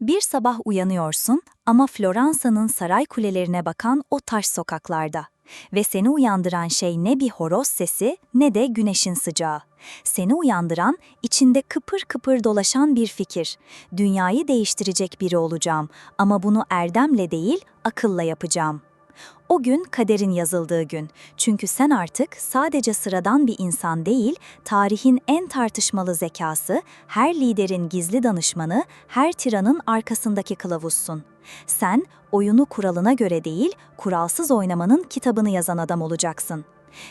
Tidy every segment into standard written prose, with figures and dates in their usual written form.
Bir sabah uyanıyorsun ama Floransa'nın saray kulelerine bakan o taş sokaklarda. Ve seni uyandıran şey ne bir horoz sesi ne de güneşin sıcağı. Seni uyandıran, içinde kıpır kıpır dolaşan bir fikir. Dünyayı değiştirecek biri olacağım ama bunu erdemle değil, akılla yapacağım. O gün kaderin yazıldığı gün. Çünkü sen artık sadece sıradan bir insan değil, tarihin en tartışmalı zekası, her liderin gizli danışmanı, her tiranın arkasındaki kılavuzsun. Sen, oyunu kuralına göre değil, kuralsız oynamanın kitabını yazan adam olacaksın.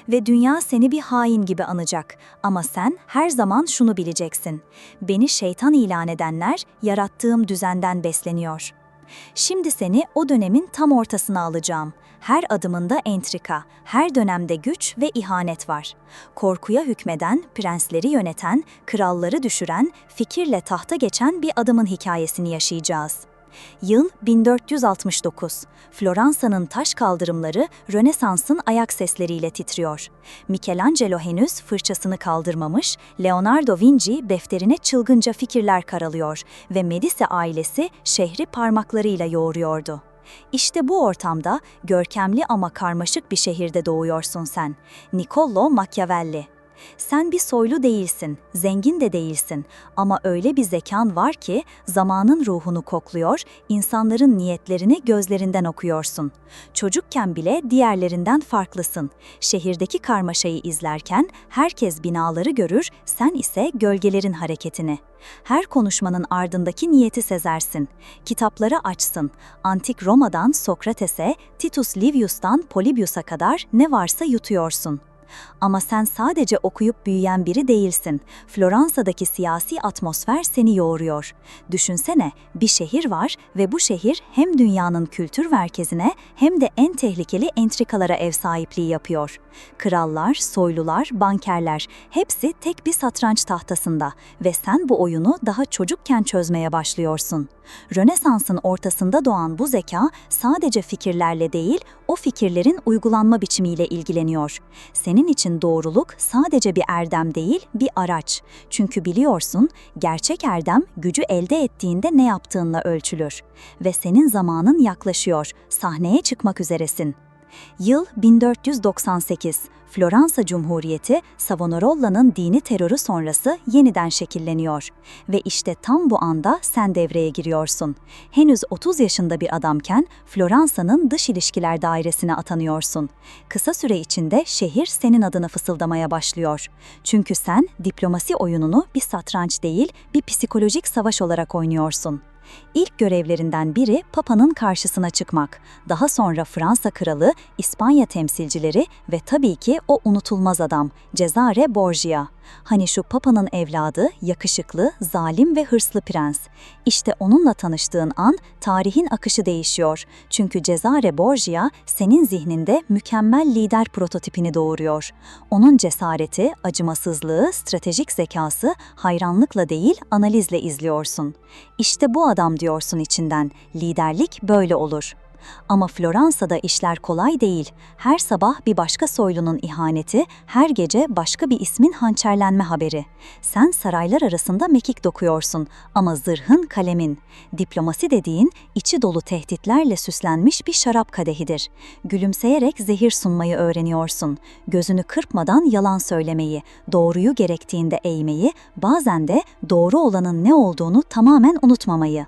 Ve dünya seni bir hain gibi anacak. Ama sen her zaman şunu bileceksin. Beni şeytan ilan edenler, yarattığım düzenden besleniyor. Şimdi seni o dönemin tam ortasına alacağım. Her adımında entrika, her dönemde güç ve ihanet var. Korkuya hükmeden, prensleri yöneten, kralları düşüren, fikirle tahta geçen bir adamın hikayesini yaşayacağız. Yıl 1469. Floransa'nın taş kaldırımları Rönesans'ın ayak sesleriyle titriyor. Michelangelo henüz fırçasını kaldırmamış, Leonardo Vinci defterine çılgınca fikirler karalıyor ve Medici ailesi şehri parmaklarıyla yoğuruyordu. İşte bu ortamda görkemli ama karmaşık bir şehirde doğuyorsun sen. Niccolò Machiavelli. Sen bir soylu değilsin, zengin de değilsin ama öyle bir zekan var ki zamanın ruhunu kokluyor, insanların niyetlerini gözlerinden okuyorsun. Çocukken bile diğerlerinden farklısın. Şehirdeki karmaşayı izlerken herkes binaları görür, sen ise gölgelerin hareketini. Her konuşmanın ardındaki niyeti sezersin. Kitapları açsın. Antik Roma'dan Sokrates'e, Titus Livius'tan Polybius'a kadar ne varsa yutuyorsun. Ama sen sadece okuyup büyüyen biri değilsin. Floransa'daki siyasi atmosfer seni yoğuruyor. Düşünsene, bir şehir var ve bu şehir hem dünyanın kültür merkezine hem de en tehlikeli entrikalara ev sahipliği yapıyor. Krallar, soylular, bankerler hepsi tek bir satranç tahtasında ve sen bu oyunu daha çocukken çözmeye başlıyorsun. Rönesans'ın ortasında doğan bu zeka sadece fikirlerle değil, o fikirlerin uygulanma biçimiyle ilgileniyor. Senin için doğruluk sadece bir erdem değil, bir araç. Çünkü biliyorsun, gerçek erdem gücü elde ettiğinde ne yaptığınla ölçülür. Ve senin zamanın yaklaşıyor, sahneye çıkmak üzeresin. Yıl 1498. Floransa Cumhuriyeti, Savonarola'nın dini terörü sonrası yeniden şekilleniyor. Ve işte tam bu anda sen devreye giriyorsun. Henüz 30 yaşında bir adamken Floransa'nın dış ilişkiler dairesine atanıyorsun. Kısa süre içinde şehir senin adını fısıldamaya başlıyor. Çünkü sen diplomasi oyununu bir satranç değil, bir psikolojik savaş olarak oynuyorsun. İlk görevlerinden biri Papa'nın karşısına çıkmak, daha sonra Fransa kralı, İspanya temsilcileri ve tabii ki o unutulmaz adam, Cesare Borgia. Hani şu Papa'nın evladı, yakışıklı, zalim ve hırslı prens. İşte onunla tanıştığın an tarihin akışı değişiyor. Çünkü Cesare Borgia senin zihninde mükemmel lider prototipini doğuruyor. Onun cesareti, acımasızlığı, stratejik zekası hayranlıkla değil analizle izliyorsun. İşte bu adam diyorsun içinden, liderlik böyle olur. Ama Floransa'da işler kolay değil. Her sabah bir başka soylunun ihaneti, her gece başka bir ismin hançerlenme haberi. Sen saraylar arasında mekik dokuyorsun ama zırhın kalemin. Diplomasi dediğin içi dolu tehditlerle süslenmiş bir şarap kadehidir. Gülümseyerek zehir sunmayı öğreniyorsun. Gözünü kırpmadan yalan söylemeyi, doğruyu gerektiğinde eğmeyi, bazen de doğru olanın ne olduğunu tamamen unutmamayı.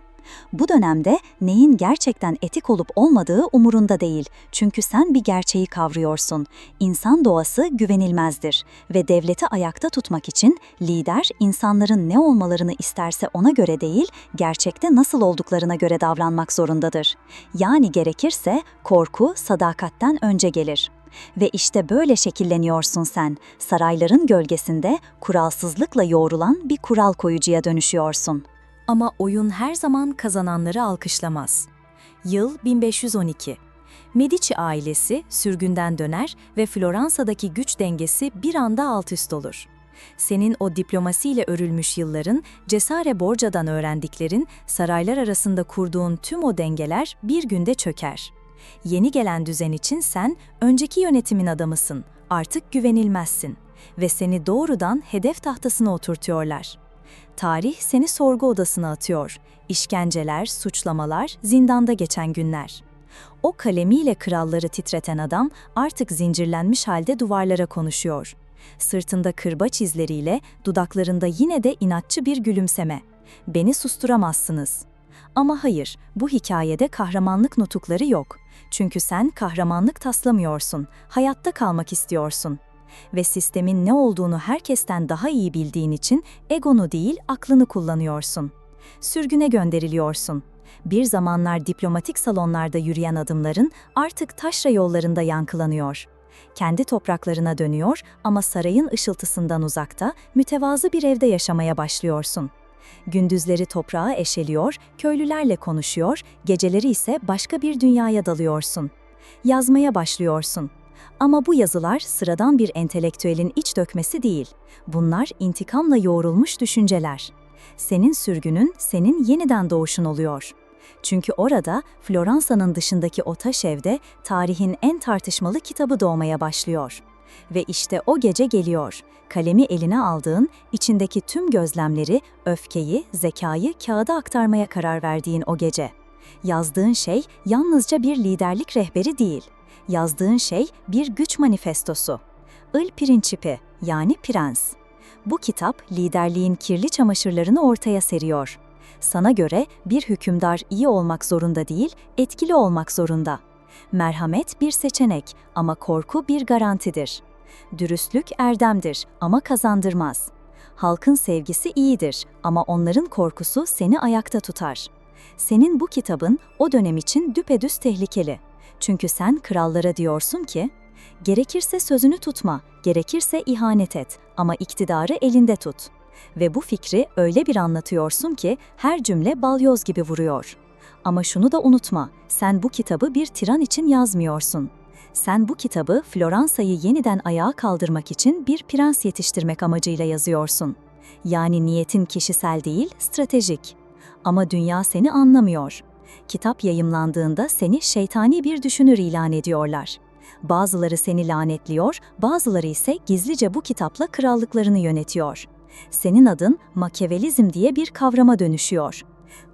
Bu dönemde neyin gerçekten etik olup olmadığı umurunda değil. Çünkü sen bir gerçeği kavruyorsun. İnsan doğası güvenilmezdir ve devleti ayakta tutmak için lider insanların ne olmalarını isterse ona göre değil, gerçekte nasıl olduklarına göre davranmak zorundadır. Yani gerekirse korku sadakatten önce gelir. Ve işte böyle şekilleniyorsun sen. Sarayların gölgesinde kuralsızlıkla yoğrulan bir kural koyucuya dönüşüyorsun. Ama oyun her zaman kazananları alkışlamaz. Yıl 1512. Medici ailesi sürgünden döner ve Floransa'daki güç dengesi bir anda alt-üst olur. Senin o diplomasiyle örülmüş yılların, Cesare Borgia'dan öğrendiklerin, saraylar arasında kurduğun tüm o dengeler bir günde çöker. Yeni gelen düzen için sen, önceki yönetimin adamısın, artık güvenilmezsin ve seni doğrudan hedef tahtasına oturtuyorlar. Tarih seni sorgu odasına atıyor. İşkenceler, suçlamalar, zindanda geçen günler. O kalemiyle kralları titreten adam artık zincirlenmiş halde duvarlara konuşuyor. Sırtında kırbaç izleriyle, dudaklarında yine de inatçı bir gülümseme. Beni susturamazsınız. Ama hayır, bu hikayede kahramanlık nutukları yok. Çünkü sen kahramanlık taslamıyorsun, hayatta kalmak istiyorsun. Ve sistemin ne olduğunu herkesten daha iyi bildiğin için egonu değil, aklını kullanıyorsun. Sürgüne gönderiliyorsun. Bir zamanlar diplomatik salonlarda yürüyen adımların artık taşra yollarında yankılanıyor. Kendi topraklarına dönüyor ama sarayın ışıltısından uzakta, mütevazı bir evde yaşamaya başlıyorsun. Gündüzleri toprağa eşeliyor, köylülerle konuşuyor, geceleri ise başka bir dünyaya dalıyorsun. Yazmaya başlıyorsun. Ama bu yazılar sıradan bir entelektüelin iç dökmesi değil. Bunlar intikamla yoğrulmuş düşünceler. Senin sürgünün, senin yeniden doğuşun oluyor. Çünkü orada, Floransa'nın dışındaki o taş evde tarihin en tartışmalı kitabı doğmaya başlıyor. Ve işte o gece geliyor. Kalemi eline aldığın, içindeki tüm gözlemleri, öfkeyi, zekayı kağıda aktarmaya karar verdiğin o gece. Yazdığın şey yalnızca bir liderlik rehberi değil. Yazdığın şey bir güç manifestosu. Il Principe, yani Prens. Bu kitap liderliğin kirli çamaşırlarını ortaya seriyor. Sana göre bir hükümdar iyi olmak zorunda değil, etkili olmak zorunda. Merhamet bir seçenek ama korku bir garantidir. Dürüstlük erdemdir ama kazandırmaz. Halkın sevgisi iyidir ama onların korkusu seni ayakta tutar. Senin bu kitabın o dönem için düpedüz tehlikeli. Çünkü sen krallara diyorsun ki, gerekirse sözünü tutma, gerekirse ihanet et ama iktidarı elinde tut. Ve bu fikri öyle bir anlatıyorsun ki her cümle balyoz gibi vuruyor. Ama şunu da unutma, sen bu kitabı bir tiran için yazmıyorsun. Sen bu kitabı Floransa'yı yeniden ayağa kaldırmak için bir prens yetiştirmek amacıyla yazıyorsun. Yani niyetin kişisel değil, stratejik. Ama dünya seni anlamıyor. Kitap yayımlandığında seni şeytani bir düşünür ilan ediyorlar. Bazıları seni lanetliyor, bazıları ise gizlice bu kitapla krallıklarını yönetiyor. Senin adın Machiavellizm diye bir kavrama dönüşüyor.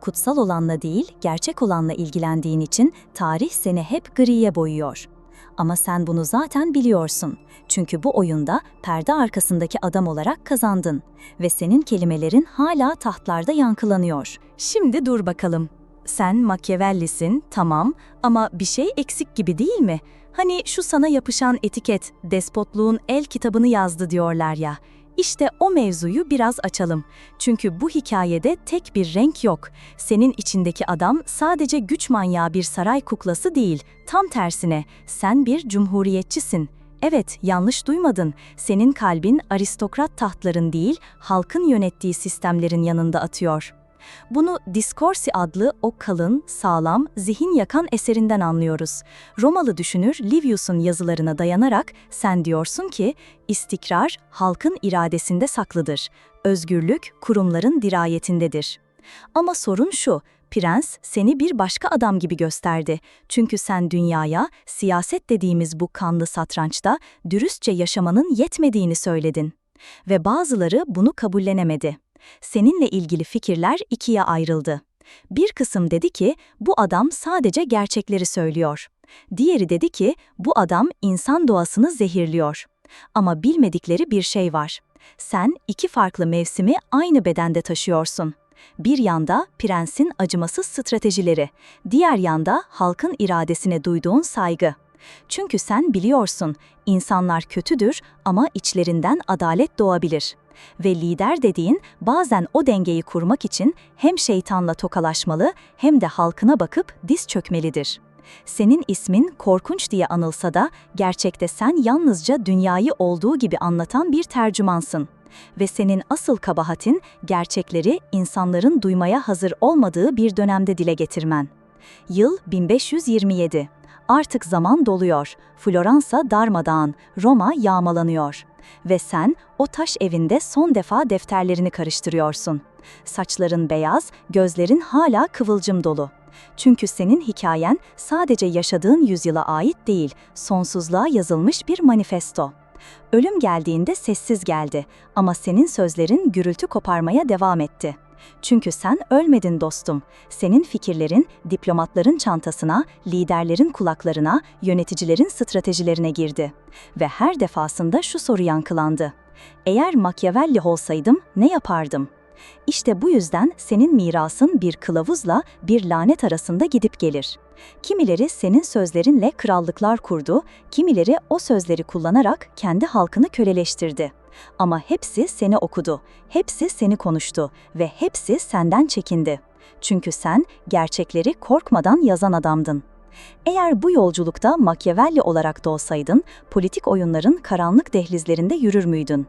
Kutsal olanla değil, gerçek olanla ilgilendiğin için tarih seni hep griye boyuyor. Ama sen bunu zaten biliyorsun. Çünkü bu oyunda perde arkasındaki adam olarak kazandın. Ve senin kelimelerin hala tahtlarda yankılanıyor. Şimdi dur bakalım. Sen Machiavelli'sin, tamam, ama bir şey eksik gibi değil mi? Hani şu sana yapışan etiket, despotluğun el kitabını yazdı diyorlar ya. İşte o mevzuyu biraz açalım. Çünkü bu hikayede tek bir renk yok. Senin içindeki adam sadece güç manyağı bir saray kuklası değil. Tam tersine, sen bir cumhuriyetçisin. Evet, yanlış duymadın. Senin kalbin aristokrat tahtların değil, halkın yönettiği sistemlerin yanında atıyor. Bunu Discorsi adlı o kalın, sağlam, zihin yakan eserinden anlıyoruz. Romalı düşünür Livius'un yazılarına dayanarak sen diyorsun ki, istikrar halkın iradesinde saklıdır. Özgürlük kurumların dirayetindedir. Ama sorun şu, prens seni bir başka adam gibi gösterdi. Çünkü sen dünyaya, siyaset dediğimiz bu kanlı satrançta dürüstçe yaşamanın yetmediğini söyledin. Ve bazıları bunu kabullenemedi. Seninle ilgili fikirler ikiye ayrıldı. Bir kısım dedi ki, bu adam sadece gerçekleri söylüyor. Diğeri dedi ki, bu adam insan doğasını zehirliyor. Ama bilmedikleri bir şey var. Sen iki farklı mevsimi aynı bedende taşıyorsun. Bir yanda prensin acımasız stratejileri, diğer yanda halkın iradesine duyduğun saygı. Çünkü sen biliyorsun, insanlar kötüdür ama içlerinden adalet doğabilir. Ve lider dediğin bazen o dengeyi kurmak için hem şeytanla tokalaşmalı hem de halkına bakıp diz çökmelidir. Senin ismin korkunç diye anılsa da gerçekte sen yalnızca dünyayı olduğu gibi anlatan bir tercümansın. Ve senin asıl kabahatin gerçekleri insanların duymaya hazır olmadığı bir dönemde dile getirmen. Yıl 1527. Artık zaman doluyor. Floransa darmadağın, Roma yağmalanıyor. Ve sen o taş evinde son defa defterlerini karıştırıyorsun. Saçların beyaz, gözlerin hala kıvılcım dolu. Çünkü senin hikayen sadece yaşadığın yüzyıla ait değil, sonsuzluğa yazılmış bir manifesto. Ölüm geldiğinde sessiz geldi ama senin sözlerin gürültü koparmaya devam etti. Çünkü sen ölmedin dostum. Senin fikirlerin diplomatların çantasına, liderlerin kulaklarına, yöneticilerin stratejilerine girdi. Ve her defasında şu soru yankılandı: eğer Machiavelli olsaydım ne yapardım? İşte bu yüzden senin mirasın bir kılavuzla bir lanet arasında gidip gelir. Kimileri senin sözlerinle krallıklar kurdu, kimileri o sözleri kullanarak kendi halkını köleleştirdi. Ama hepsi seni okudu, hepsi seni konuştu ve hepsi senden çekindi. Çünkü sen gerçekleri korkmadan yazan adamdın. Eğer bu yolculukta Machiavelli olarak doğsaydın, politik oyunların karanlık dehlizlerinde yürür müydün?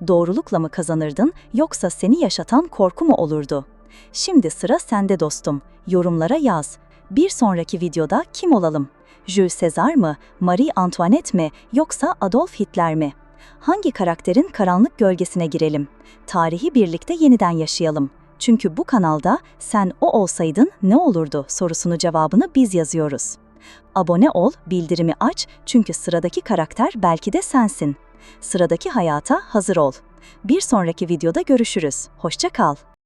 Doğrulukla mı kazanırdın yoksa seni yaşatan korku mu olurdu? Şimdi sıra sende dostum. Yorumlara yaz. Bir sonraki videoda kim olalım? Jules Caesar mı, Marie Antoinette mi yoksa Adolf Hitler mi? Hangi karakterin karanlık gölgesine girelim? Tarihi birlikte yeniden yaşayalım. Çünkü bu kanalda sen o olsaydın ne olurdu sorusunu cevabını biz yazıyoruz. Abone ol, bildirimi aç çünkü sıradaki karakter belki de sensin. Sıradaki hayata hazır ol. Bir sonraki videoda görüşürüz. Hoşça kal.